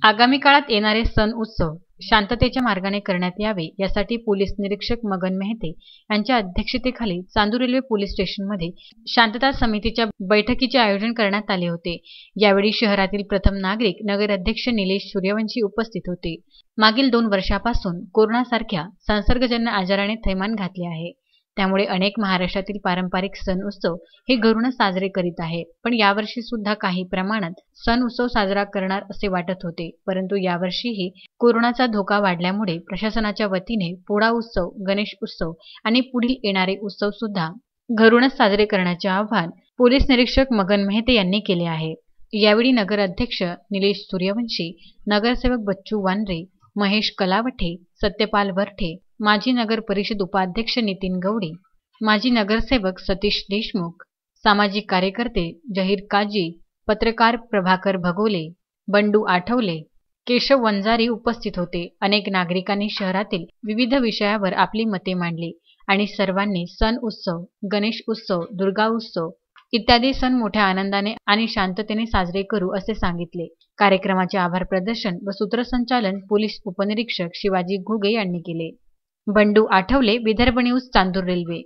आगामी काळात येणारे सण उत्सव शांततेच्या मार्गाने करण्यात यावे यासाठी पोलीस निरीक्षक मगन मेहते यांच्या अध्यक्षतेखाली चांदूर रेल्वे पोलीस स्टेशनमध्ये शांतता समितीच्या बैठकीचे आयोजन करण्यात आले होते। यावेळी शहरातील प्रथम नागरिक नगराध्यक्ष निलेश सूर्यवंशी उपस्थित होते। मागील 2 वर्षापासून कोरोनासारख्या संसर्गजन्य आजाराने थैमान घातले आहे। त्यामुळे अनेक महाराष्ट्रातील पारंपरिक सण उत्सव हे घरूनच साजरे करीत आहे। पण यावर्षी सुद्धा काही प्रमाणात सण उत्सव साजरा करणार असे वाटत होते, परंतु यावर्षीही कोरोनाचा धोका वाढल्यामुळे प्रशासनाच्या वतीने पोळा उत्सव, गणेश उत्सव आणि पुढील येणारे उत्सव सुद्धा घरूनच साजरे करण्याचे आवाहन पोलीस निरीक्षक मगन मेहते यांनी केले आहे। यावेळी नगराध्यक्ष निलेश सूर्यवंशी, नगरसेवक बच्चू वानरे, महेश कलावठे, सत्यपाल वरठे, माजी नगर परिषद उपाध्यक्ष नितीन गवडी, माजी नगरसेवक सतीश देशमुख, सामाजिक कार्यकर्ते जहीर काजी, पत्रकार प्रभाकर भगोले, बंडू आठवले, केशव वंजारी उपस्थित होते। अनेक नागरिकांनी शहरातील विविध विषयावर आपली मते मांडली आणि सर्वांनी सण उत्सव, गणेश उत्सव, दुर्गा उत्सव इत्यादी सण मोठ्या आनंदाने आणि शांततेने साजरे करू असे सांगितले। कार्यक्रमाचे आभार प्रदर्शन व सूत्रसंचालन पोलीस उपनिरीक्षक शिवाजी घुगे यांनी केले। Bandu Athawale, Vidarbha news, Chandur railway.